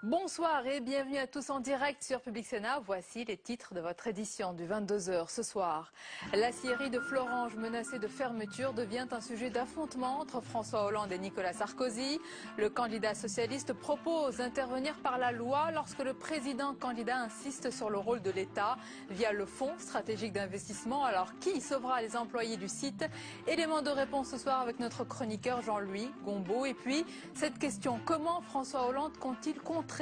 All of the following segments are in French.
Bonsoir et bienvenue à tous en direct sur Public Sénat. Voici les titres de votre édition du 22h ce soir. La scierie de Florange menacée de fermeture devient un sujet d'affrontement entre François Hollande et Nicolas Sarkozy. Le candidat socialiste propose d'intervenir par la loi lorsque le président candidat insiste sur le rôle de l'État via le Fonds stratégique d'investissement. Alors qui sauvera les employés du site? Élément de réponse ce soir avec notre chroniqueur Jean-Louis Gombaud. Et puis cette question, comment François Hollande compte-t-il contrer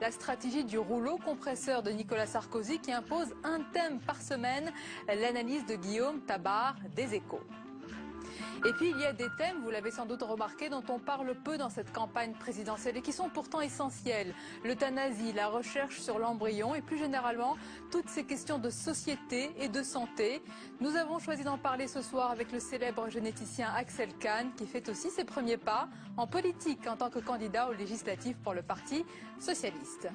la stratégie du rouleau compresseur de Nicolas Sarkozy qui impose un thème par semaine, l'analyse de Guillaume Tabar des Échos. Et puis il y a des thèmes, vous l'avez sans doute remarqué, dont on parle peu dans cette campagne présidentielle et qui sont pourtant essentiels. L'euthanasie, la recherche sur l'embryon et plus généralement toutes ces questions de société et de santé. Nous avons choisi d'en parler ce soir avec le célèbre généticien Axel Kahn qui fait aussi ses premiers pas en politique en tant que candidat aux législatives pour le Parti socialiste.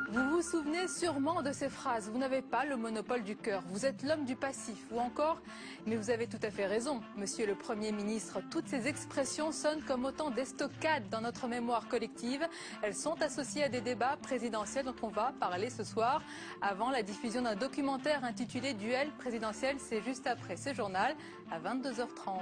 Vous vous souvenez sûrement de ces phrases. Vous n'avez pas le monopole du cœur. Vous êtes l'homme du passif. Ou encore, mais vous avez tout à fait raison, monsieur le Premier ministre. Toutes ces expressions sonnent comme autant d'estocades dans notre mémoire collective. Elles sont associées à des débats présidentiels dont on va parler ce soir avant la diffusion d'un documentaire intitulé Duel présidentiel. C'est juste après ce journal à 22h30.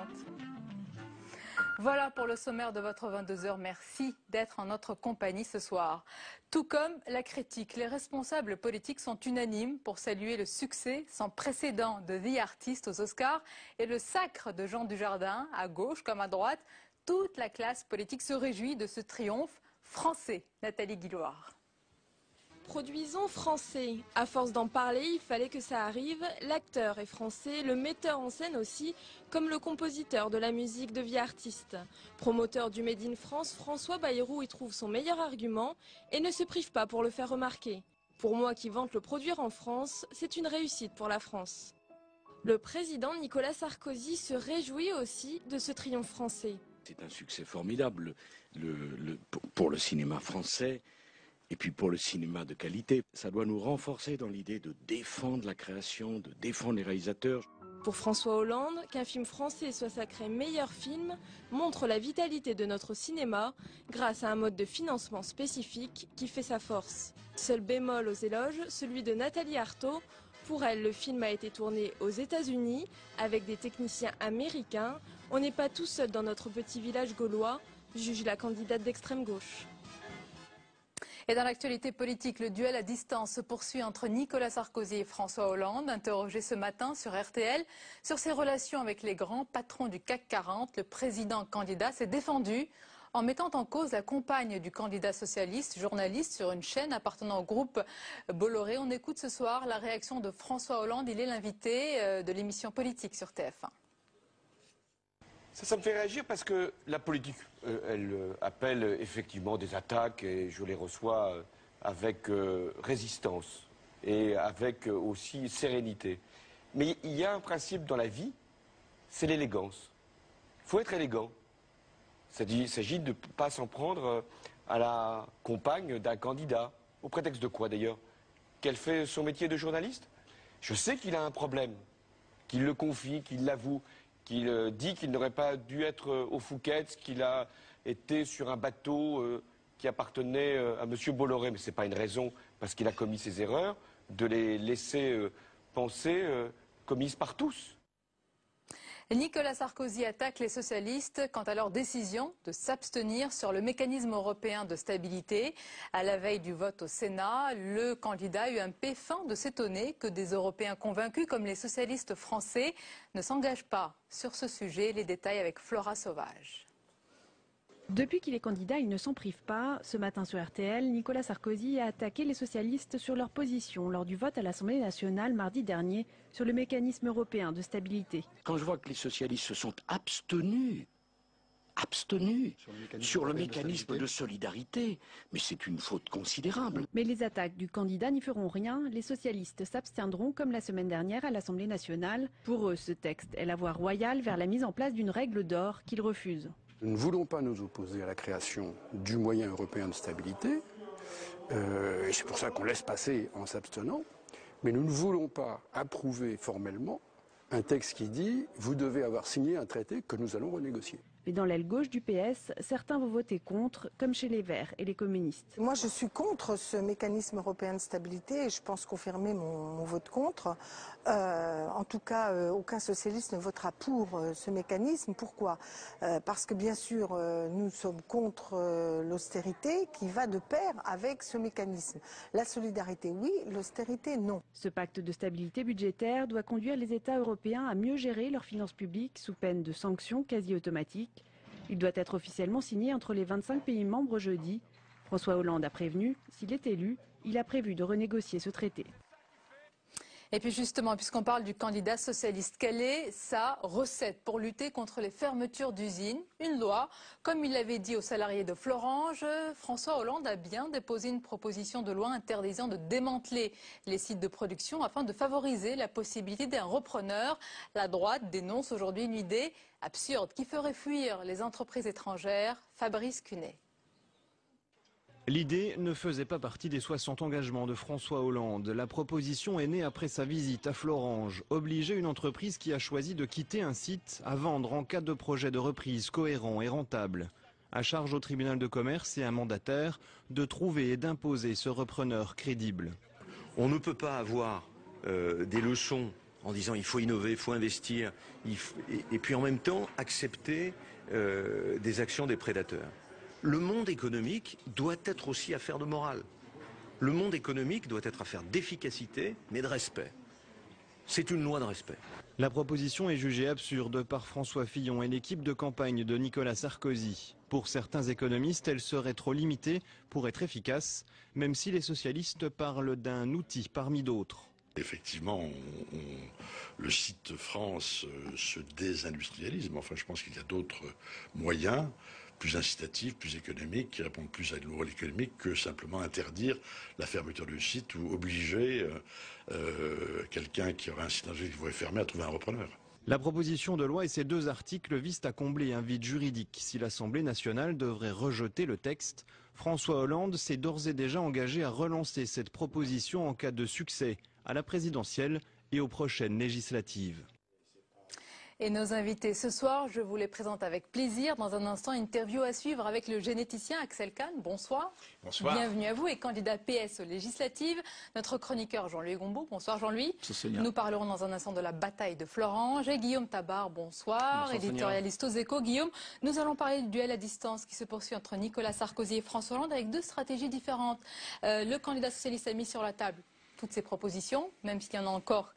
Voilà pour le sommaire de votre 22h. Merci d'être en notre compagnie ce soir. Tout comme la critique, les responsables politiques sont unanimes pour saluer le succès sans précédent de The Artist aux Oscars et le sacre de Jean Dujardin, à gauche comme à droite. Toute la classe politique se réjouit de ce triomphe français. Nathalie Guilloire. Produisons français. À force d'en parler, il fallait que ça arrive. L'acteur est français, le metteur en scène aussi, comme le compositeur de la musique de Vie Artiste. Promoteur du Made in France, François Bayrou y trouve son meilleur argument et ne se prive pas pour le faire remarquer. Pour moi qui vante le produire en France, c'est une réussite pour la France. Le président Nicolas Sarkozy se réjouit aussi de ce triomphe français. C'est un succès formidable pour le cinéma français. Et puis pour le cinéma de qualité, ça doit nous renforcer dans l'idée de défendre la création, de défendre les réalisateurs. Pour François Hollande, qu'un film français soit sacré meilleur film montre la vitalité de notre cinéma grâce à un mode de financement spécifique qui fait sa force. Seul bémol aux éloges, celui de Nathalie Arthaud. Pour elle, le film a été tourné aux États-Unis avec des techniciens américains. On n'est pas tout seul dans notre petit village gaulois, juge la candidate d'extrême gauche. Et dans l'actualité politique, le duel à distance se poursuit entre Nicolas Sarkozy et François Hollande. Interrogé ce matin sur RTL sur ses relations avec les grands patrons du CAC 40, le président candidat s'est défendu en mettant en cause la compagne du candidat socialiste, journaliste sur une chaîne appartenant au groupe Bolloré. On écoute ce soir la réaction de François Hollande. Il est l'invité de l'émission politique sur TF1. Ça me fait réagir parce que la politique, elle appelle effectivement des attaques et je les reçois avec résistance et avec aussi sérénité. Mais il y a un principe dans la vie, c'est l'élégance. Il faut être élégant. Il s'agit de ne pas s'en prendre à la compagne d'un candidat. Au prétexte de quoi d'ailleurs? Qu'elle fait son métier de journaliste? Je sais qu'il a un problème, qu'il le confie, qu'il l'avoue. Qu'il dit qu'il n'aurait pas dû être au Phuket, qu'il a été sur un bateau qui appartenait à M. Bolloré. Mais ce n'est pas une raison, parce qu'il a commis ses erreurs, de les laisser penser commises par tous. Nicolas Sarkozy attaque les socialistes quant à leur décision de s'abstenir sur le mécanisme européen de stabilité. À la veille du vote au Sénat, le candidat a eu un peu faim de s'étonner que des Européens convaincus comme les socialistes français ne s'engagent pas sur ce sujet. Les détails avec Flora Sauvage. Depuis qu'il est candidat, il ne s'en prive pas. Ce matin sur RTL, Nicolas Sarkozy a attaqué les socialistes sur leur position lors du vote à l'Assemblée nationale mardi dernier sur le mécanisme européen de stabilité. Quand je vois que les socialistes se sont abstenus sur le mécanisme de solidarité, mais c'est une faute considérable. Mais les attaques du candidat n'y feront rien. Les socialistes s'abstiendront comme la semaine dernière à l'Assemblée nationale. Pour eux, ce texte est la voie royale vers la mise en place d'une règle d'or qu'ils refusent. Nous ne voulons pas nous opposer à la création du moyen européen de stabilité, et c'est pour ça qu'on laisse passer en s'abstenant, mais nous ne voulons pas approuver formellement un texte qui dit « vous devez avoir signé un traité que nous allons renégocier ». Mais dans l'aile gauche du PS, certains vont voter contre, comme chez les Verts et les communistes. Moi, je suis contre ce mécanisme européen de stabilité et je pense confirmer mon vote contre. En tout cas, aucun socialiste ne votera pour ce mécanisme. Pourquoi? Parce que bien sûr, nous sommes contre l'austérité qui va de pair avec ce mécanisme. La solidarité, oui, l'austérité, non. Ce pacte de stabilité budgétaire doit conduire les États européens à mieux gérer leurs finances publiques sous peine de sanctions quasi automatiques. Il doit être officiellement signé entre les 25 pays membres jeudi. François Hollande a prévenu, s'il est élu, il a prévu de renégocier ce traité. Et puis justement, puisqu'on parle du candidat socialiste, quelle est sa recette pour lutter contre les fermetures d'usines? Une loi. Comme il l'avait dit aux salariés de Florange, François Hollande a bien déposé une proposition de loi interdisant de démanteler les sites de production afin de favoriser la possibilité d'un repreneur. La droite dénonce aujourd'hui une idée absurde qui ferait fuir les entreprises étrangères. Fabrice Cunet. L'idée ne faisait pas partie des 60 engagements de François Hollande. La proposition est née après sa visite à Florange. Obliger une entreprise qui a choisi de quitter un site à vendre en cas de projet de reprise cohérent et rentable. À charge au tribunal de commerce et à un mandataire de trouver et d'imposer ce repreneur crédible. On ne peut pas avoir des leçons en disant il faut innover, il faut investir, et puis en même temps accepter des actions des prédateurs. Le monde économique doit être aussi affaire de morale. Le monde économique doit être affaire d'efficacité, mais de respect. C'est une loi de respect. La proposition est jugée absurde par François Fillon et l'équipe de campagne de Nicolas Sarkozy. Pour certains économistes, elle serait trop limitée pour être efficace, même si les socialistes parlent d'un outil parmi d'autres. Effectivement, le site France se désindustrialise, mais enfin je pense qu'il y a d'autres moyens plus incitatifs, plus économiques, qui répondent plus à une loi économique que simplement interdire la fermeture du site ou obliger quelqu'un qui aurait un site industriel qui pourrait fermer à trouver un repreneur. La proposition de loi et ses 2 articles visent à combler un vide juridique. Si l'Assemblée nationale devrait rejeter le texte, François Hollande s'est d'ores et déjà engagé à relancer cette proposition en cas de succès à la présidentielle et aux prochaines législatives. Et nos invités ce soir, je vous les présente avec plaisir. Dans un instant, interview à suivre avec le généticien Axel Kahn. Bonsoir. Bonsoir. Bienvenue à vous et candidat PS aux législatives. Notre chroniqueur Jean-Louis Gombault. Bonsoir Jean-Louis. Nous parlerons dans un instant de la bataille de Florange. Et Guillaume Tabar, bonsoir. Éditorialiste aux Échos. Guillaume, nous allons parler du duel à distance qui se poursuit entre Nicolas Sarkozy et François Hollande avec 2 stratégies différentes. Le candidat socialiste a mis sur la table toutes ces propositions, même s'il y en a encore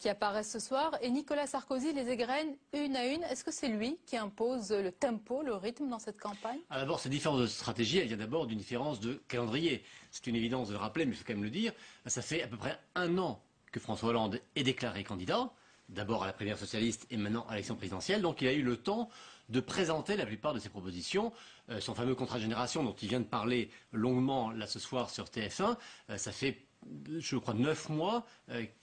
qui apparaissent ce soir. Et Nicolas Sarkozy les égrène une à une. Est-ce que c'est lui qui impose le tempo, le rythme dans cette campagne? D'abord, cette différence de stratégie, elle vient d'abord d'une différence de calendrier. C'est une évidence de le rappeler, mais il faut quand même le dire. Ça fait à peu près 1 an que François Hollande est déclaré candidat, d'abord à la primaire socialiste et maintenant à l'élection présidentielle. Donc il a eu le temps de présenter la plupart de ses propositions. Son fameux contrat de génération dont il vient de parler longuement là ce soir sur TF1, ça fait je crois 9 mois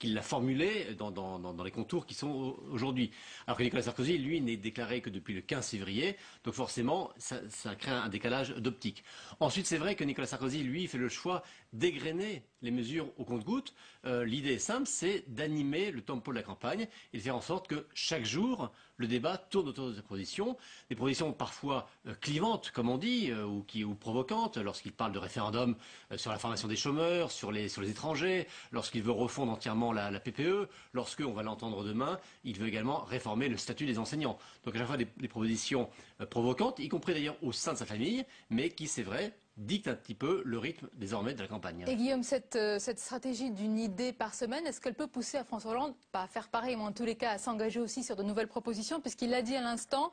qu'il l'a formulé dans les contours qui sont aujourd'hui. Alors que Nicolas Sarkozy, lui, n'est déclaré que depuis le 15 février, donc forcément, ça crée un décalage d'optique. Ensuite, c'est vrai que Nicolas Sarkozy, lui, fait le choix d'égrener les mesures au compte-gouttes. L'idée est simple, c'est d'animer le tempo de la campagne et de faire en sorte que chaque jour, le débat tourne autour de ces propositions, des propositions parfois clivantes, comme on dit, ou provocantes, lorsqu'il parle de référendum sur la formation des chômeurs, sur les étrangers, lorsqu'il veut refondre entièrement la PPE, lorsque, on va l'entendre demain, il veut également réformer le statut des enseignants. Donc à chaque fois des propositions provocantes, y compris d'ailleurs au sein de sa famille, mais qui, c'est vrai, dicte un petit peu le rythme désormais de la campagne. Et Guillaume, cette stratégie d'une idée par semaine, est-ce qu'elle peut pousser à François Hollande, pas à faire pareil, mais en tous les cas à s'engager aussi sur de nouvelles propositions, puisqu'il l'a dit à l'instant,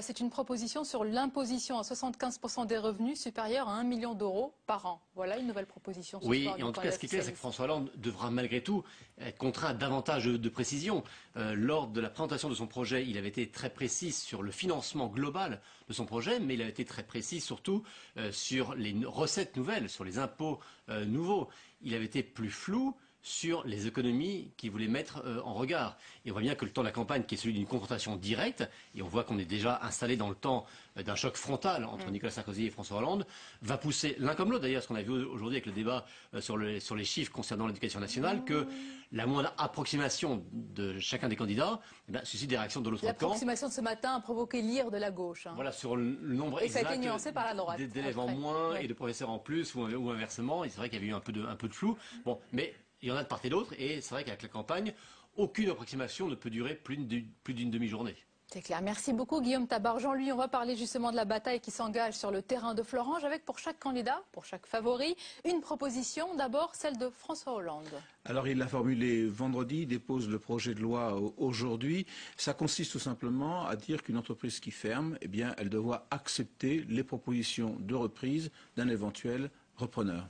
c'est une proposition sur l'imposition à 75% des revenus supérieurs à 1 million d'euros par an. Voilà une nouvelle proposition. Oui, et en tout cas, ce qui est clair, c'est que François Hollande devra malgré tout être contraint à davantage de précision. Lors de la présentation de son projet, il avait été très précis sur le financement global de son projet, mais il a été très précis surtout sur les recettes nouvelles, sur les impôts nouveaux. Il avait été plus flou sur les économies qu'il voulait mettre en regard. Et on voit bien que le temps de la campagne, qui est celui d'une confrontation directe, et on voit qu'on est déjà installé dans le temps d'un choc frontal entre Nicolas Sarkozy et François Hollande, va pousser l'un comme l'autre, d'ailleurs, ce qu'on a vu aujourd'hui avec le débat sur les chiffres concernant l'éducation nationale, que la moindre approximation de chacun des candidats suscite des réactions de l'autre camp. L'approximation de ce matin a provoqué l'ire de la gauche. Voilà, sur le nombre exact. Et ça a été nuancé par la droite. D'élèves en moins et de professeurs en plus, ou inversement. Et c'est vrai qu'il y avait eu un peu de flou. Bon, mais il y en a de part et d'autre, et c'est vrai qu'avec la campagne, aucune approximation ne peut durer plus d'une demi-journée. C'est clair. Merci beaucoup Guillaume Tabar. Jean-Louis, on va parler justement de la bataille qui s'engage sur le terrain de Florange avec pour chaque candidat, pour chaque favori, une proposition. D'abord celle de François Hollande. Alors il l'a formulé vendredi, il dépose le projet de loi aujourd'hui. Ça consiste tout simplement à dire qu'une entreprise qui ferme, eh bien, elle doit accepter les propositions de reprise d'un éventuel repreneur.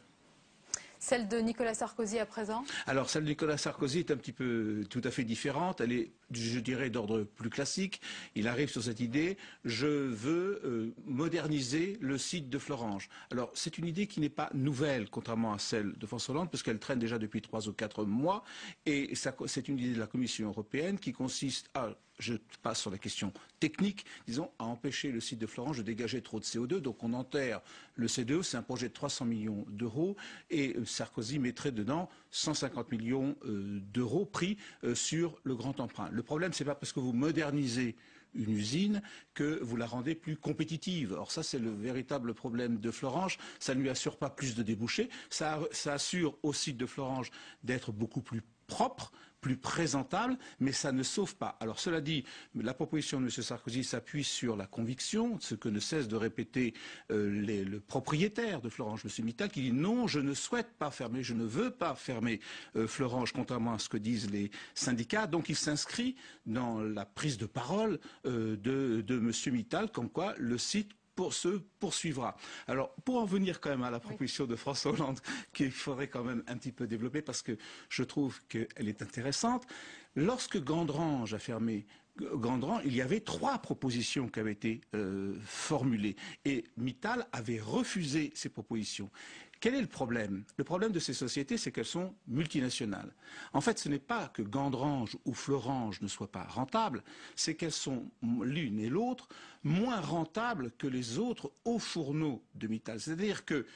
Celle de Nicolas Sarkozy à présent? Alors celle de Nicolas Sarkozy est un petit peu tout à fait différente. Elle est, je dirais, d'ordre plus classique. Il arrive sur cette idée, je veux moderniser le site de Florange. Alors c'est une idée qui n'est pas nouvelle, contrairement à celle de François Hollande, parce qu'elle traîne déjà depuis 3 ou 4 mois. Et c'est une idée de la Commission européenne qui consiste à, je passe sur la question technique, disons, à empêcher le site de Florange de dégager trop de CO2. Donc on enterre le C2, c'est un projet de 300 millions d'euros et Sarkozy mettrait dedans 150 millions d'euros pris sur le grand emprunt. Le problème, c'est pas parce que vous modernisez une usine que vous la rendez plus compétitive. Or ça, c'est le véritable problème de Florange. Ça ne lui assure pas plus de débouchés. Ça assure au site de Florange d'être beaucoup plus propre, plus présentable, mais ça ne sauve pas. Alors cela dit, la proposition de M. Sarkozy s'appuie sur la conviction, ce que ne cesse de répéter le propriétaire de Florange, M. Mittal, qui dit non, je ne souhaite pas fermer, je ne veux pas fermer Florange, contrairement à ce que disent les syndicats. Donc il s'inscrit dans la prise de parole de M. Mittal, comme quoi le site se poursuivra. Alors, pour en venir quand même à la proposition de François Hollande, qu'il faudrait quand même un petit peu développer parce que je trouve qu'elle est intéressante. Lorsque Gandrange a fermé Gandran, il y avait 3 propositions qui avaient été formulées et Mittal avait refusé ces propositions. Quel est le problème? Le problème de ces sociétés, c'est qu'elles sont multinationales. En fait, ce n'est pas que Gandrange ou Florange ne soient pas rentables, c'est qu'elles sont l'une et l'autre moins rentables que les autres hauts fourneaux de Mittal. C'est-à-dire que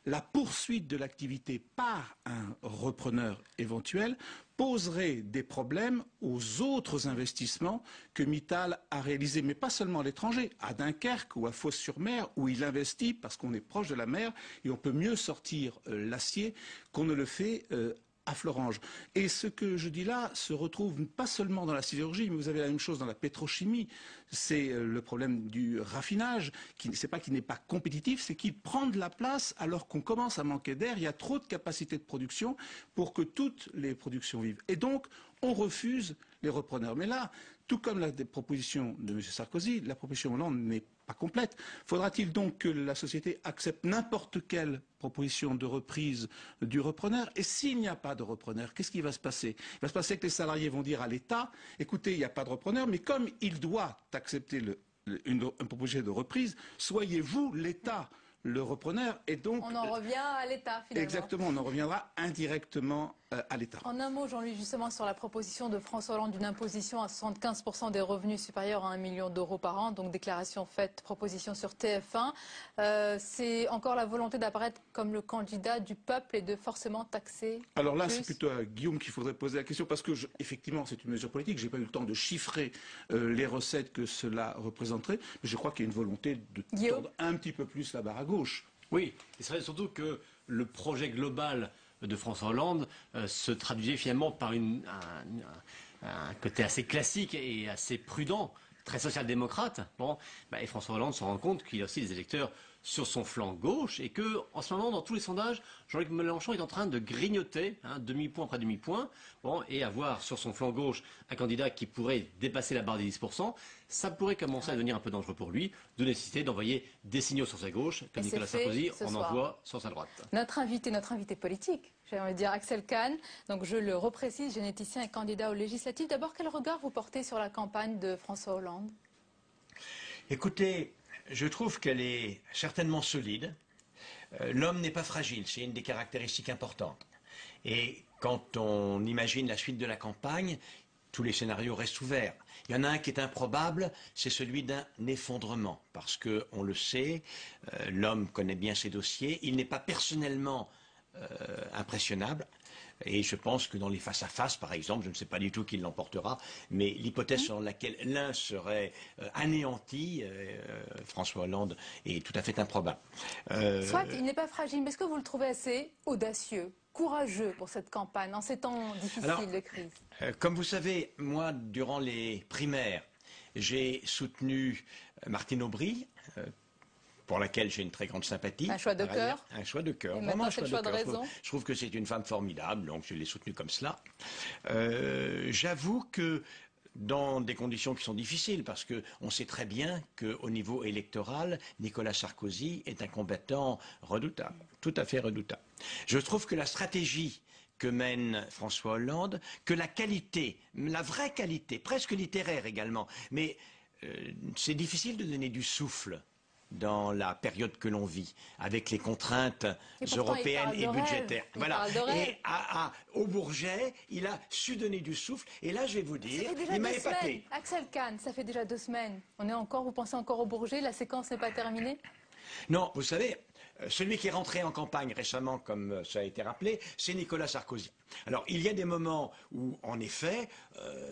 la poursuite de l'activité par un repreneur éventuel poserait des problèmes aux autres investissements que Mittal a réalisés, mais pas seulement à l'étranger, à Dunkerque ou à Fos-sur-Mer, où il investit parce qu'on est proche de la mer et on peut mieux sortir l'acier qu'on ne le fait à Florange. Et ce que je dis là se retrouve pas seulement dans la sidérurgie, mais vous avez la même chose dans la pétrochimie. C'est le problème du raffinage, c'est pas qu'il n'est pas compétitif, c'est qu'il prend de la place alors qu'on commence à manquer d'air. Il y a trop de capacité de production pour que toutes les productions vivent. Et donc, on refuse les repreneurs. Mais là, tout comme la proposition de M. Sarkozy, la proposition Hollande n'est pas complète. Faudra-t-il donc que la société accepte n'importe quelle proposition de reprise du repreneur? Et s'il n'y a pas de repreneur, qu'est-ce qui va se passer? Il va se passer que les salariés vont dire à l'État, écoutez, il n'y a pas de repreneur, mais comme il doit accepter une proposition de reprise, soyez vous, l'État, le repreneur, et donc... On en revient à l'État, finalement. Exactement, on en reviendra indirectement à l'État. En un mot, Jean-Louis, justement, sur la proposition de François Hollande d'une imposition à 75% des revenus supérieurs à 1 million d'euros par an, donc déclaration faite, proposition sur TF1. C'est encore la volonté d'apparaître comme le candidat du peuple et de forcément taxer. Alors là, c'est plutôt à Guillaume qu'il faudrait poser la question, parce que, effectivement, c'est une mesure politique. Je n'ai pas eu le temps de chiffrer les recettes que cela représenterait, mais je crois qu'il y a une volonté de tordre un petit peu plus la barre à gauche. Oui, et c'est vrai surtout que le projet global de François Hollande se traduisait finalement par un côté assez classique et assez prudent, très social-démocrate. Bon, et François Hollande se rend compte qu'il y a aussi des électeurs sur son flanc gauche et que, en ce moment, dans tous les sondages, Jean-Luc Mélenchon est en train de grignoter, demi-point après demi-point, et avoir sur son flanc gauche un candidat qui pourrait dépasser la barre des 10%, ça pourrait commencer à devenir un peu dangereux pour lui, de nécessiter d'envoyer des signaux sur sa gauche, comme Nicolas Sarkozy en envoie sur sa droite. Notre invité politique, j'ai envie de dire Axel Kahn, donc je le reprécise, généticien et candidat aux législatives. D'abord, quel regard vous portez sur la campagne de François Hollande? Écoutez, je trouve qu'elle est certainement solide. L'homme n'est pas fragile, c'est une des caractéristiques importantes. Et quand on imagine la suite de la campagne, tous les scénarios restent ouverts. Il y en a un qui est improbable, c'est celui d'un effondrement, parce que on le sait, l'homme connaît bien ses dossiers, il n'est pas personnellement impressionnable. Et je pense que dans les face-à-face, par exemple, je ne sais pas du tout qui l'emportera, mais l'hypothèse selon laquelle l'un serait anéanti, François Hollande, est tout à fait improbable. Soit il n'est pas fragile, mais est-ce que vous le trouvez assez audacieux, courageux pour cette campagne, en ces temps difficiles de crise? Comme vous savez, moi, durant les primaires, j'ai soutenu Martine Aubry, pour laquelle j'ai une très grande sympathie. Un choix de cœur. Un choix de cœur. Vraiment un choix de raison. Je trouve que c'est une femme formidable, donc je l'ai soutenue comme cela. J'avoue que dans des conditions qui sont difficiles, parce qu'on sait très bien qu'au niveau électoral, Nicolas Sarkozy est un combattant redoutable, tout à fait redoutable. Je trouve que la stratégie que mène François Hollande, que la qualité, la vraie qualité, presque littéraire également, mais c'est difficile de donner du souffle dans la période que l'on vit, avec les contraintes européennes et budgétaires. Voilà. Et au Bourget, il a su donner du souffle. Et là, je vais vous dire, il m'a épaté. Axel Kahn, ça fait déjà 2 semaines. Vous pensez encore au Bourget? La séquence n'est pas terminée? Non, vous savez, celui qui est rentré en campagne récemment, comme ça a été rappelé, c'est Nicolas Sarkozy. Alors, il y a des moments où, en effet,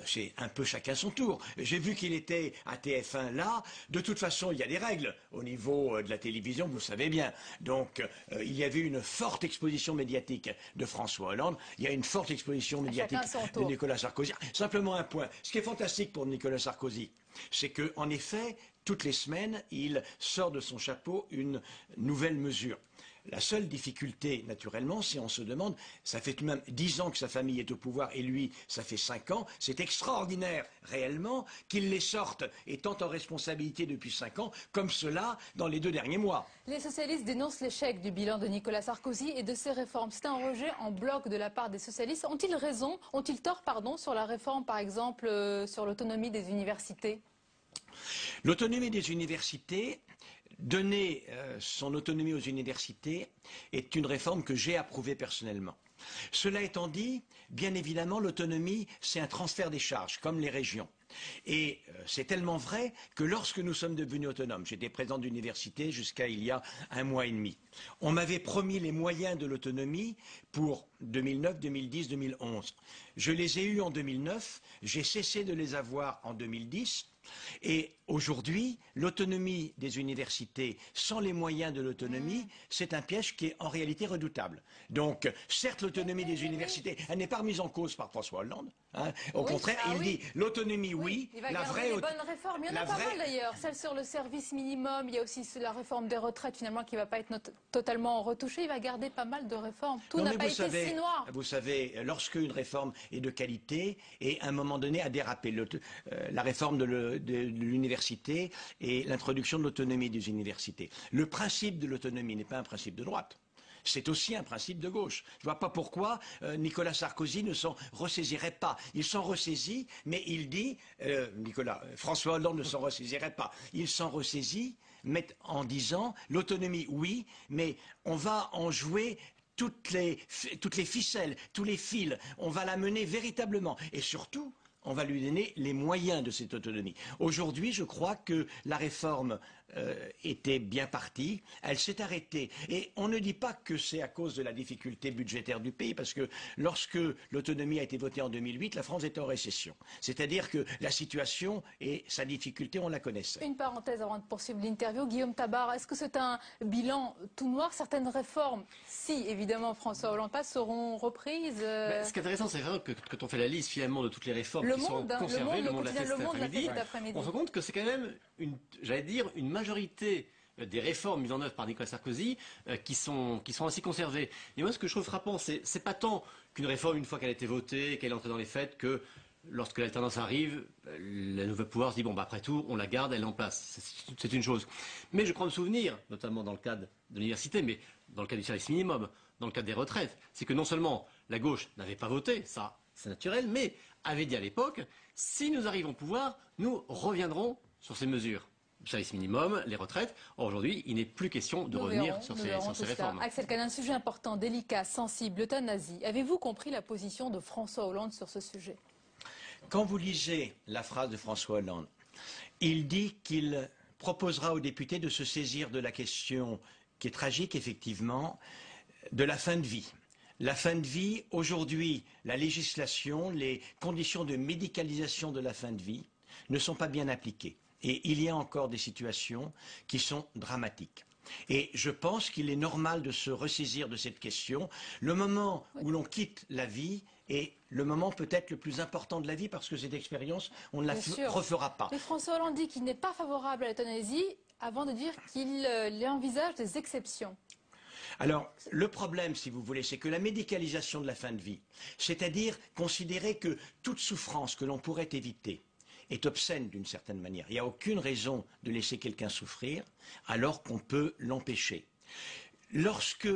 c'est un peu chacun son tour. J'ai vu qu'il était à TF1 là. De toute façon, il y a des règles au niveau de la télévision, vous le savez bien. Donc, il y avait une forte exposition médiatique de François Hollande. Il y a une forte exposition médiatique de Nicolas Sarkozy. Simplement un point. Ce qui est fantastique pour Nicolas Sarkozy, c'est qu'en effet, toutes les semaines, il sort de son chapeau une nouvelle mesure. La seule difficulté, naturellement, c'est on se demande, ça fait tout de même 10 ans que sa famille est au pouvoir et lui, ça fait 5 ans. C'est extraordinaire, réellement, qu'il les sorte, étant en responsabilité depuis 5 ans, comme cela dans les 2 derniers mois. Les socialistes dénoncent l'échec du bilan de Nicolas Sarkozy et de ses réformes. C'est un rejet en bloc de la part des socialistes. Ont-ils raison, ont-ils tort, pardon, sur la réforme, par exemple, sur l'autonomie des universités? L'autonomie des universités, donner son autonomie aux universités est une réforme que j'ai approuvée personnellement. Cela étant dit, bien évidemment, l'autonomie, c'est un transfert des charges, comme les régions. Et c'est tellement vrai que lorsque nous sommes devenus autonomes, j'étais président d'université jusqu'à il y a 1 mois et demi, on m'avait promis les moyens de l'autonomie pour 2009, 2010, 2011. Je les ai eus en 2009, j'ai cessé de les avoir en 2010. Et aujourd'hui, l'autonomie des universités sans les moyens de l'autonomie, c'est un piège qui est en réalité redoutable. Donc, certes, l'autonomie des universités, elle n'est pas remise en cause par François Hollande. Hein. Au contraire, il dit l'autonomie, oui, il va garder les bonnes réformes. Il y en a pas mal d'ailleurs. Celle sur le service minimum, il y a aussi la réforme des retraites finalement qui ne va pas être totalement retouchée. Il va garder pas mal de réformes. Tout n'a pas été si noir. Vous savez, lorsque une réforme est de qualité et à un moment donné a dérapé, la réforme de l'université et l'introduction de l'autonomie des universités. Le principe de l'autonomie n'est pas un principe de droite. C'est aussi un principe de gauche. Je ne vois pas pourquoi Nicolas Sarkozy ne s'en ressaisirait pas. Il s'en ressaisit, mais il dit, François Hollande ne s'en ressaisirait pas. Il s'en ressaisit, mais en disant l'autonomie, oui, mais on va en jouer toutes les ficelles, tous les fils. On va la mener véritablement. Et surtout, on va lui donner les moyens de cette autonomie. Aujourd'hui, je crois que la réforme était bien partie, elle s'est arrêtée. Et on ne dit pas que c'est à cause de la difficulté budgétaire du pays, parce que lorsque l'autonomie a été votée en 2008, la France était en récession. C'est-à-dire que la situation et sa difficulté, on la connaissait. Une parenthèse avant de poursuivre l'interview. Guillaume Tabar, est-ce que c'est un bilan tout noir? Certaines réformes, si évidemment François Hollande passe, seront reprises Ce qui est intéressant, c'est que quand on fait la liste finalement de toutes les réformes qui sont conservées, Le Monde l'a fait cet après-midi, on se rend compte que c'est quand même, une majorité des réformes mises en œuvre par Nicolas Sarkozy qui sont ainsi conservées. Et moi, ce que je trouve frappant, c'est pas tant qu'une réforme, une fois qu'elle a été votée, qu'elle est entrée dans les faits, que lorsque l'alternance arrive, la nouvelle pouvoir se dit, bon, bah, après tout, on la garde, elle est en place. C'est une chose. Mais je crois me souvenir, notamment dans le cadre de l'université, mais dans le cadre du service minimum, dans le cadre des retraites, c'est que non seulement la gauche n'avait pas voté, ça, c'est naturel, mais avait dit à l'époque, si nous arrivons au pouvoir, nous reviendrons sur ces mesures. service minimum, les retraites. Aujourd'hui, il n'est plus question de revenir sur ces réformes. Axel Kahn, un sujet important, délicat, sensible, l'euthanasie. Avez-vous compris la position de François Hollande sur ce sujet? Quand vous lisez la phrase de François Hollande, il dit qu'il proposera aux députés de se saisir de la question, qui est tragique effectivement, de la fin de vie. La fin de vie, aujourd'hui, la législation, les conditions de médicalisation de la fin de vie ne sont pas bien appliquées. Et il y a encore des situations qui sont dramatiques. Et je pense qu'il est normal de se ressaisir de cette question. Le moment où l'on quitte la vie est le moment peut-être le plus important de la vie, parce que cette expérience, on ne la refera pas. Mais François Hollande dit qu'il n'est pas favorable à l'euthanasie avant de dire qu'il envisage des exceptions. Alors, le problème, si vous voulez, c'est que la médicalisation de la fin de vie, c'est-à-dire considérer que toute souffrance que l'on pourrait éviter est obscène d'une certaine manière. Il n'y a aucune raison de laisser quelqu'un souffrir alors qu'on peut l'empêcher. Lorsque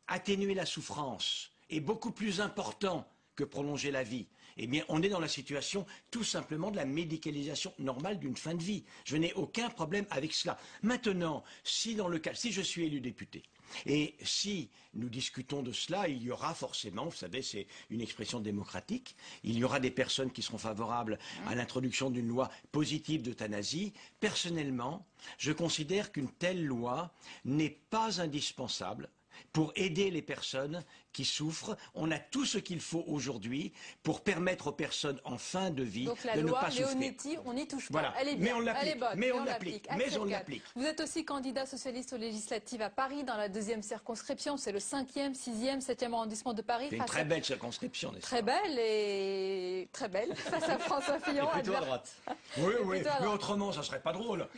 atténuer la souffrance est beaucoup plus important que prolonger la vie, eh bien, on est dans la situation tout simplement de la médicalisation normale d'une fin de vie. Je n'ai aucun problème avec cela. Maintenant, si je suis élu député, et si nous discutons de cela, il y aura forcément, vous savez, c'est une expression démocratique, il y aura des personnes qui seront favorables à l'introduction d'une loi positive d'euthanasie. Personnellement, je considère qu'une telle loi n'est pas indispensable pour aider les personnes qui souffrent. On a tout ce qu'il faut aujourd'hui pour permettre aux personnes en fin de vie de ne pas souffrir. Donc la loi Leonetti, on n'y touche pas. Voilà. Elle est bien, elle est bonne, mais on l'applique. Vous êtes aussi candidat socialiste aux législatives à Paris, dans la 2e circonscription. C'est le 5e, 6e, 7e arrondissement de Paris. C'est une très belle circonscription, n'est-ce pas? Très belle et très belle, face à François Fillon. Plutôt à droite. Oui, mais autrement, ça serait pas drôle.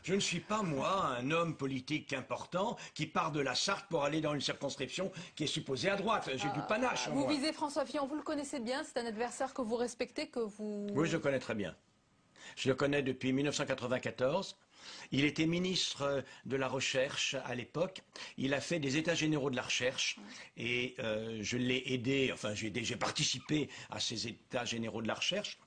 Je ne suis pas, moi, un homme politique important qui part de la Sarthe pour aller dans une circonscription qui est supposé à droite. J'ai du panache. Vous visez François Fillon, vous le connaissez bien, c'est un adversaire que vous respectez, que vous... Oui, je le connais très bien. Je le connais depuis 1994. Il était ministre de la Recherche à l'époque. Il a fait des états généraux de la recherche et je l'ai aidé, enfin j'ai participé à ces états généraux de la recherche.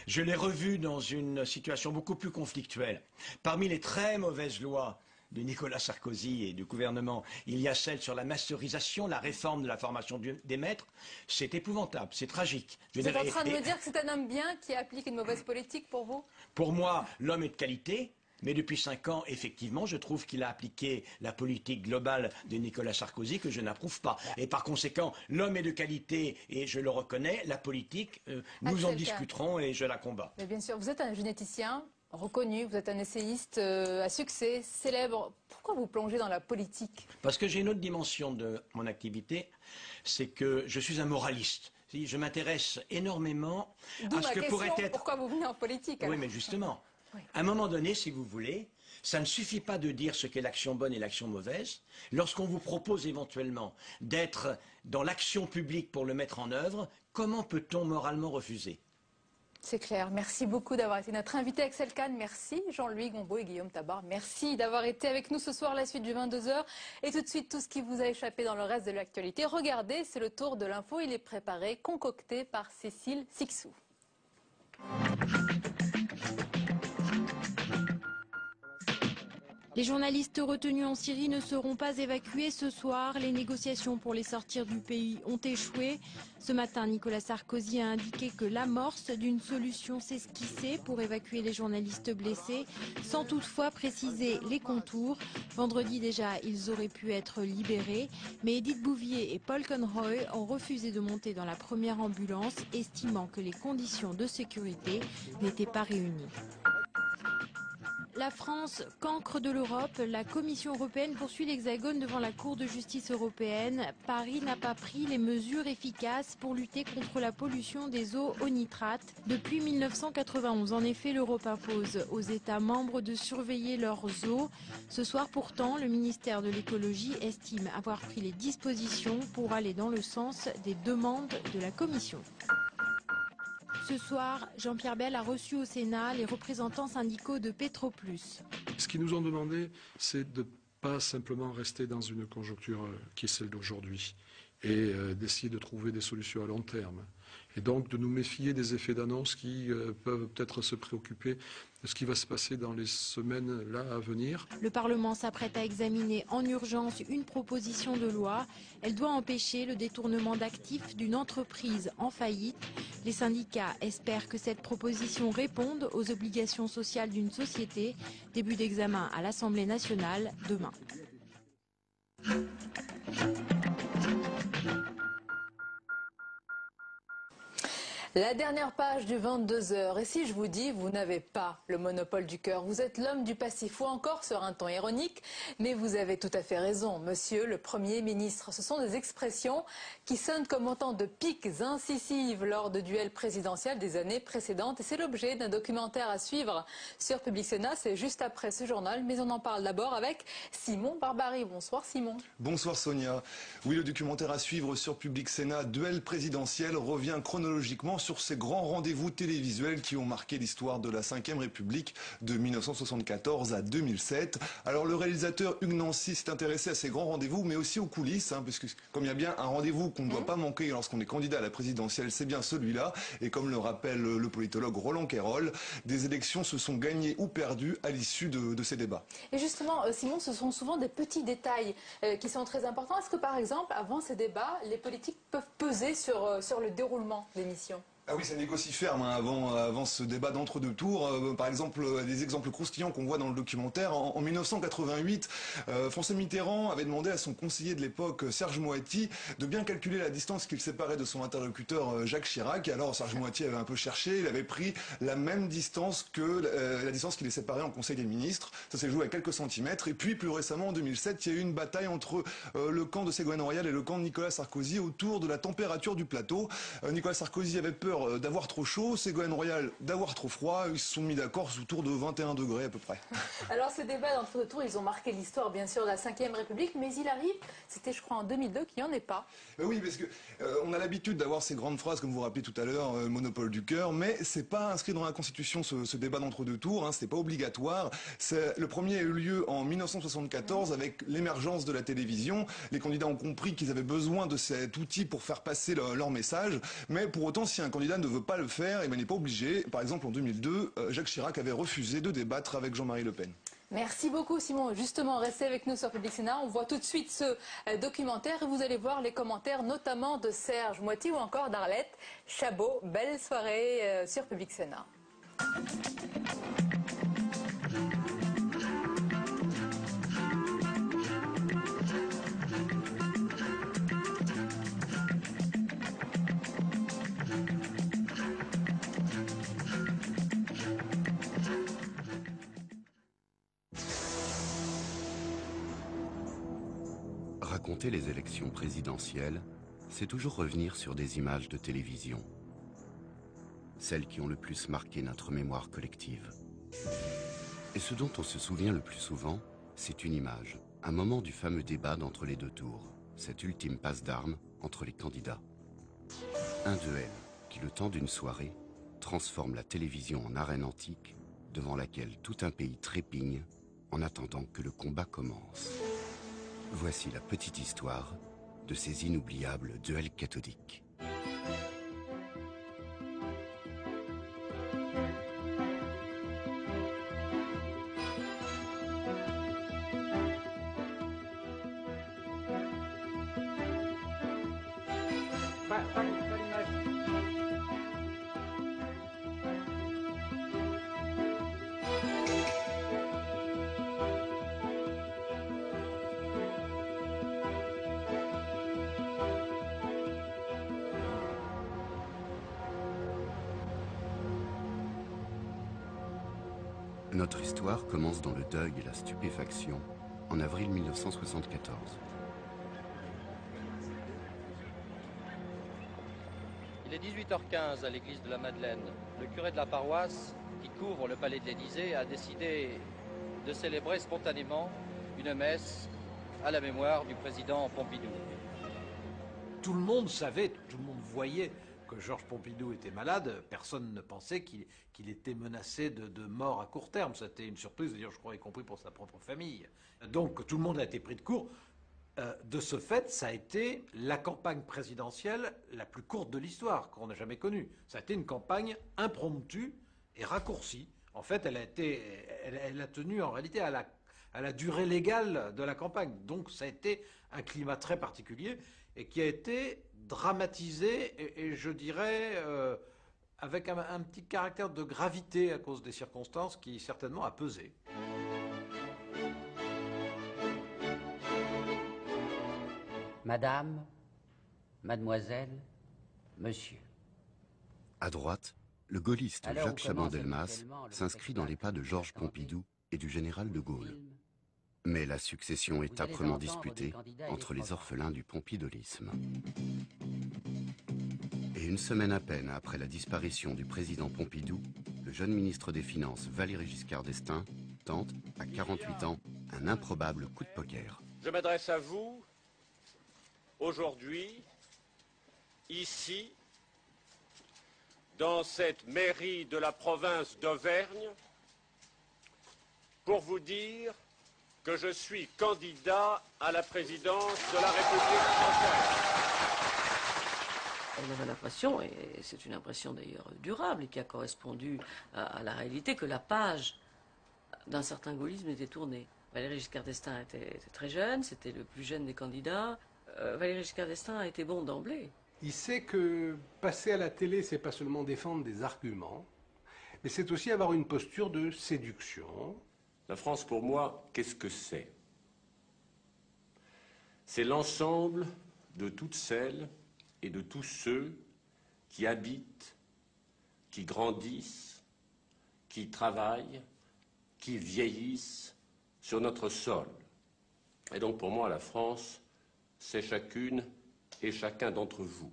Je l'ai revu dans une situation beaucoup plus conflictuelle. Parmi les très mauvaises lois de Nicolas Sarkozy et du gouvernement, il y a celle sur la masterisation, la réforme de la formation des maîtres. C'est épouvantable, c'est tragique. Vous êtes en train de me dire que c'est un homme bien qui applique une mauvaise politique pour vous? Pour moi, l'homme est de qualité. Mais depuis 5 ans, effectivement, je trouve qu'il a appliqué la politique globale de Nicolas Sarkozy que je n'approuve pas. Et par conséquent, l'homme est de qualité et je le reconnais. La politique, nous en discuterons et je la combats. Mais bien sûr, vous êtes un généticien reconnu, vous êtes un essayiste à succès, célèbre. Pourquoi vous plongez dans la politique? Parce que j'ai une autre dimension de mon activité, c'est que je suis un moraliste. Je m'intéresse énormément à ce que pourrait être... Pourquoi vous venez en politique alors? Oui, mais justement, à un moment donné, si vous voulez, ça ne suffit pas de dire ce qu'est l'action bonne et l'action mauvaise. Lorsqu'on vous propose éventuellement d'être dans l'action publique pour le mettre en œuvre, comment peut-on moralement refuser? C'est clair. Merci beaucoup d'avoir été notre invité, Axel Kahn. Merci Jean-Louis Gombault et Guillaume Tabar. Merci d'avoir été avec nous ce soir, la suite du 22h. Et tout de suite, tout ce qui vous a échappé dans le reste de l'actualité. Regardez, c'est le tour de l'info. Il est préparé, concocté par Cécile Sixou. Les journalistes retenus en Syrie ne seront pas évacués ce soir. Les négociations pour les sortir du pays ont échoué. Ce matin, Nicolas Sarkozy a indiqué que l'amorce d'une solution s'esquissait pour évacuer les journalistes blessés, sans toutefois préciser les contours. Vendredi déjà, ils auraient pu être libérés, mais Edith Bouvier et Paul Conroy ont refusé de monter dans la première ambulance, estimant que les conditions de sécurité n'étaient pas réunies. La France, cancre de l'Europe, la Commission européenne poursuit l'Hexagone devant la Cour de justice européenne. Paris n'a pas pris les mesures efficaces pour lutter contre la pollution des eaux au nitrate. Depuis 1991, en effet, l'Europe impose aux États membres de surveiller leurs eaux. Ce soir pourtant, le ministère de l'écologie estime avoir pris les dispositions pour aller dans le sens des demandes de la Commission. Ce soir, Jean-Pierre Bel a reçu au Sénat les représentants syndicaux de Petroplus. Ce qu'ils nous ont demandé, c'est de ne pas simplement rester dans une conjoncture qui est celle d'aujourd'hui. et d'essayer de trouver des solutions à long terme. Et donc de nous méfier des effets d'annonce qui peuvent peut-être se préoccuper de ce qui va se passer dans les semaines là à venir. Le Parlement s'apprête à examiner en urgence une proposition de loi. Elle doit empêcher le détournement d'actifs d'une entreprise en faillite. Les syndicats espèrent que cette proposition réponde aux obligations sociales d'une société. Début d'examen à l'Assemblée nationale demain. La dernière page du 22h. Et si je vous dis, vous n'avez pas le monopole du cœur, vous êtes l'homme du passif, ou encore sur un ton ironique, mais vous avez tout à fait raison, monsieur le Premier ministre. Ce sont des expressions qui sonnent comme autant de piques incisives lors de duels présidentiels des années précédentes. Et c'est l'objet d'un documentaire à suivre sur Public Sénat. C'est juste après ce journal, mais on en parle d'abord avec Simon Barbary. Bonsoir Simon. Bonsoir Sonia. Oui, le documentaire à suivre sur Public Sénat, duel présidentiel, revient chronologiquement sur ces grands rendez-vous télévisuels qui ont marqué l'histoire de la Ve République de 1974 à 2007. Alors le réalisateur Hugues Nancy s'est intéressé à ces grands rendez-vous, mais aussi aux coulisses, parce que comme il y a bien un rendez-vous qu'on ne doit pas manquer lorsqu'on est candidat à la présidentielle, c'est bien celui-là. Et comme le rappelle le politologue Roland Quérol, des élections se sont gagnées ou perdues à l'issue de ces débats. Et justement, Simon, ce sont souvent des petits détails qui sont très importants. Est-ce que par exemple, avant ces débats, les politiques peuvent peser sur le déroulement des missions ? Ah oui, ça négocie ferme avant ce débat d'entre-deux tours. Par exemple, des exemples croustillants qu'on voit dans le documentaire. En 1988, François Mitterrand avait demandé à son conseiller de l'époque, Serge Moati, de bien calculer la distance qu'il séparait de son interlocuteur Jacques Chirac. Et alors Serge Moati avait un peu cherché, il avait pris la même distance que la distance qui les séparait en Conseil des ministres. Ça s'est joué à quelques centimètres. Et puis plus récemment, en 2007, il y a eu une bataille entre le camp de Ségolène Royal et le camp de Nicolas Sarkozy autour de la température du plateau. Nicolas Sarkozy avait peur d'avoir trop chaud, Ségolène Royal d'avoir trop froid. Ils se sont mis d'accord autour de 21 degrés à peu près. Alors ces débats d'entre-deux tours, ils ont marqué l'histoire bien sûr de la Ve République, mais il arrive, c'était je crois en 2002, qu'il n'y en ait pas. Oui, parce que on a l'habitude d'avoir ces grandes phrases, comme vous vous rappelez tout à l'heure, monopole du cœur, mais c'est pas inscrit dans la Constitution ce débat d'entre-deux tours, c'est pas obligatoire. Le premier a eu lieu en 1974 avec l'émergence de la télévision. Les candidats ont compris qu'ils avaient besoin de cet outil pour faire passer leur message, mais pour autant, si un candidat ne veut pas le faire, il n'est pas obligé. Par exemple, en 2002, Jacques Chirac avait refusé de débattre avec Jean-Marie Le Pen. Merci beaucoup Simon. Justement, restez avec nous sur Public Sénat. On voit tout de suite ce documentaire et vous allez voir les commentaires notamment de Serge Moati ou encore d'Arlette Chabot. Belle soirée sur Public Sénat. Raconter les élections présidentielles, c'est toujours revenir sur des images de télévision. Celles qui ont le plus marqué notre mémoire collective. Et ce dont on se souvient le plus souvent, c'est une image, un moment du fameux débat d'entre les deux tours, cette ultime passe d'armes entre les candidats. Un duel qui, le temps d'une soirée, transforme la télévision en arène antique, devant laquelle tout un pays trépigne en attendant que le combat commence. Voici la petite histoire de ces inoubliables duels cathodiques. Notre histoire commence dans le deuil et la stupéfaction en avril 1974. Il est 18h15 à l'église de la Madeleine. Le curé de la paroisse, qui couvre le palais de l'Élysée, a décidé de célébrer spontanément une messe à la mémoire du président Pompidou. Tout le monde savait, tout le monde voyait que Georges Pompidou était malade. Personne ne pensait qu'il était menacé de mort à court terme. C'était une surprise, d'ailleurs, je crois, y compris pour sa propre famille. Donc tout le monde a été pris de court. De ce fait, ça a été la campagne présidentielle la plus courte de l'histoire qu'on n'a jamais connue. Ça a été une campagne impromptue et raccourcie. En fait, elle a tenu en réalité à la durée légale de la campagne. Donc ça a été un climat très particulier et qui a été dramatisé et je dirais avec un petit caractère de gravité à cause des circonstances qui certainement a pesé. Madame, mademoiselle, monsieur. À droite, le gaulliste Alors, Jacques on commence Chaban-Delmas habituellement le s'inscrit dans les pas de Georges Pompidou et du général de Gaulle. Mais la succession est Vous allez âprement entendre disputée des candidats et entre des les orphelins du pompidolisme. Et une semaine à peine après la disparition du président Pompidou, le jeune ministre des Finances Valéry Giscard d'Estaing tente, à 48 ans, un improbable coup de poker. Je m'adresse à vous aujourd'hui, ici, dans cette mairie de la province d'Auvergne, pour vous dire que je suis candidat à la présidence de la République française. On avait l'impression, et c'est une impression d'ailleurs durable et qui a correspondu à la réalité, que la page d'un certain gaullisme était tournée. Valéry Giscard d'Estaing était très jeune, c'était le plus jeune des candidats. Valéry Giscard d'Estaing a été bon d'emblée. Il sait que passer à la télé, c'est pas seulement défendre des arguments, mais c'est aussi avoir une posture de séduction. La France, pour moi, qu'est-ce que c'est? C'est l'ensemble de toutes celles et de tous ceux qui habitent, qui grandissent, qui travaillent, qui vieillissent sur notre sol. Et donc, pour moi, la France, c'est chacune et chacun d'entre vous.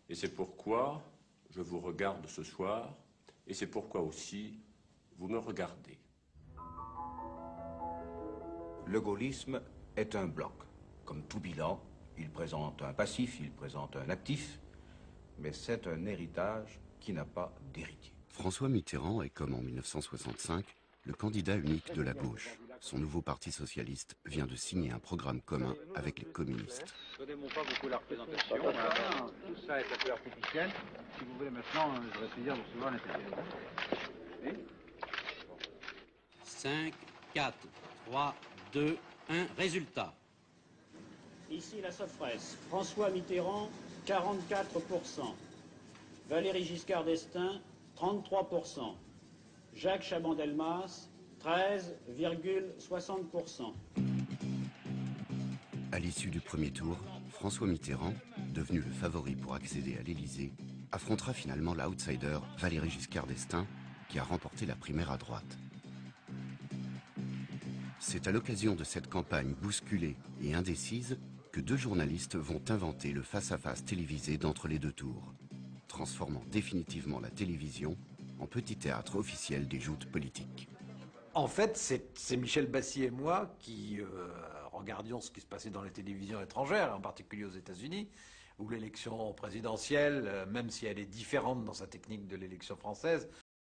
Et c'est pourquoi je vous regarde ce soir, et c'est pourquoi aussi vous me regardez. Le gaullisme est un bloc. Comme tout bilan, il présente un passif, il présente un actif, mais c'est un héritage qui n'a pas d'héritier. François Mitterrand est, comme en 1965, le candidat unique de la gauche. Son nouveau parti socialiste vient de signer un programme commun avec les communistes. Je ne démontre pas beaucoup la représentation. Voilà. Tout ça est un peu artificiel. Si vous voulez maintenant, je vais essayer de recevoir l'intérieur. 5, 4, 3, 2, 1, résultat. Ici la Sofresse. François Mitterrand, 44%. Valéry Giscard d'Estaing, 33%. Jacques Chaban-Delmas, 13,60%. À l'issue du premier tour, François Mitterrand, devenu le favori pour accéder à l'Élysée, affrontera finalement l'outsider Valéry Giscard d'Estaing, qui a remporté la primaire à droite. C'est à l'occasion de cette campagne bousculée et indécise que deux journalistes vont inventer le face-à-face télévisé d'entre les deux tours, transformant définitivement la télévision en petit théâtre officiel des joutes politiques. En fait, c'est Michel Bassy et moi qui regardions ce qui se passait dans les télévisions étrangères, en particulier aux États-Unis, où l'élection présidentielle, même si elle est différente dans sa technique de l'élection française,